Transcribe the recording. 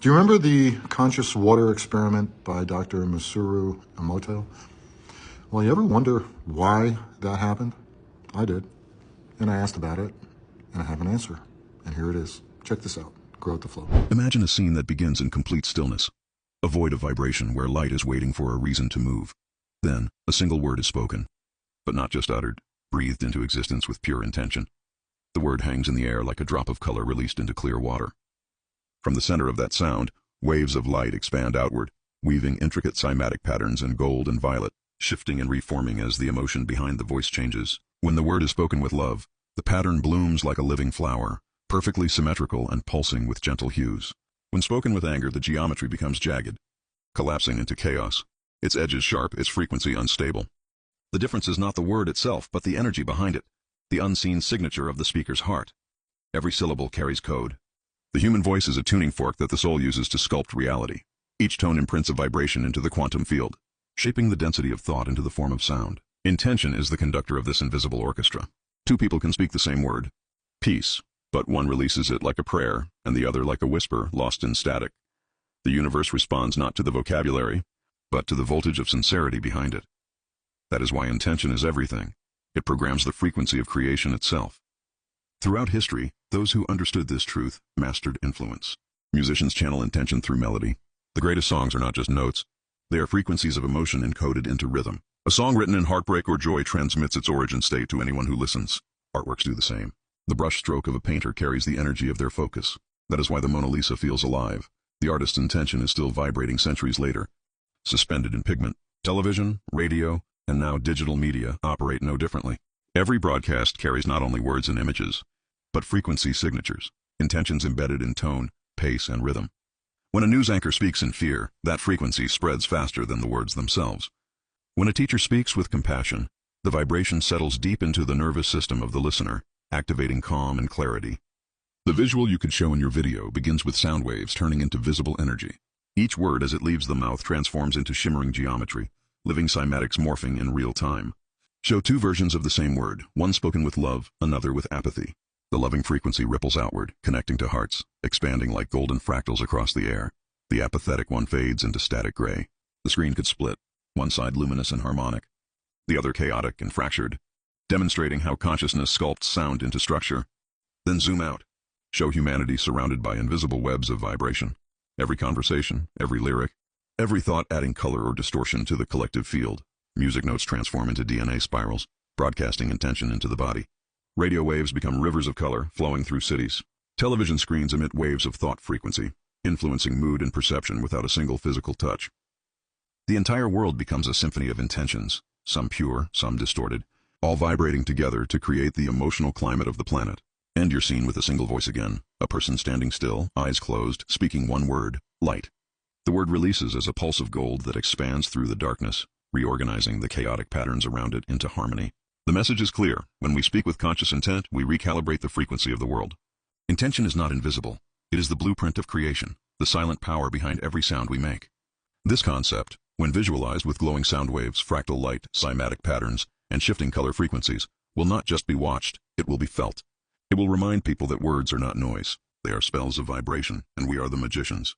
Do you remember the conscious water experiment by Dr. Masaru Emoto? Well, you ever wonder why that happened? I did. And I asked about it, and I have an answer. And here it is. Check this out. Grow at the flow. Imagine a scene that begins in complete stillness, a void of vibration where light is waiting for a reason to move. Then, a single word is spoken, but not just uttered, breathed into existence with pure intention. The word hangs in the air like a drop of color released into clear water. From the center of that sound, waves of light expand outward, weaving intricate cymatic patterns in gold and violet, shifting and reforming as the emotion behind the voice changes. When the word is spoken with love, the pattern blooms like a living flower, perfectly symmetrical and pulsing with gentle hues. When spoken with anger, the geometry becomes jagged, collapsing into chaos, its edges sharp, its frequency unstable. The difference is not the word itself, but the energy behind it, the unseen signature of the speaker's heart. Every syllable carries code. The human voice is a tuning fork that the soul uses to sculpt reality. Each tone imprints a vibration into the quantum field, shaping the density of thought into the form of sound. Intention is the conductor of this invisible orchestra. Two people can speak the same word, peace, but one releases it like a prayer, and the other like a whisper lost in static. The universe responds not to the vocabulary, but to the voltage of sincerity behind it. That is why intention is everything. It programs the frequency of creation itself. Throughout history, those who understood this truth mastered influence. Musicians channel intention through melody. The greatest songs are not just notes. They are frequencies of emotion encoded into rhythm. A song written in heartbreak or joy transmits its origin state to anyone who listens. Artworks do the same. The brushstroke of a painter carries the energy of their focus. That is why the Mona Lisa feels alive. The artist's intention is still vibrating centuries later, suspended in pigment. Television, radio, and now digital media operate no differently. Every broadcast carries not only words and images, but frequency signatures, intentions embedded in tone, pace, and rhythm. When a news anchor speaks in fear, that frequency spreads faster than the words themselves. When a teacher speaks with compassion, the vibration settles deep into the nervous system of the listener, activating calm and clarity. The visual you could show in your video begins with sound waves turning into visible energy. Each word as it leaves the mouth transforms into shimmering geometry, living cymatics morphing in real time. Show two versions of the same word, one spoken with love, another with apathy. The loving frequency ripples outward, connecting to hearts, expanding like golden fractals across the air. The apathetic one fades into static gray. The screen could split, one side luminous and harmonic, the other chaotic and fractured, demonstrating how consciousness sculpts sound into structure. Then zoom out. Show humanity surrounded by invisible webs of vibration. Every conversation, every lyric, every thought adding color or distortion to the collective field. Music notes transform into DNA spirals, broadcasting intention into the body. Radio waves become rivers of color flowing through cities. Television screens emit waves of thought frequency, influencing mood and perception without a single physical touch. The entire world becomes a symphony of intentions, some pure, some distorted, all vibrating together to create the emotional climate of the planet. End your scene with a single voice again, a person standing still, eyes closed, speaking one word, light. The word releases as a pulse of gold that expands through the darkness, reorganizing the chaotic patterns around it into harmony. The message is clear. When we speak with conscious intent, we recalibrate the frequency of the world. Intention is not invisible. It is the blueprint of creation, the silent power behind every sound we make. This concept, when visualized with glowing sound waves, fractal light, cymatic patterns, and shifting color frequencies, will not just be watched, it will be felt. It will remind people that words are not noise. They are spells of vibration, and we are the magicians.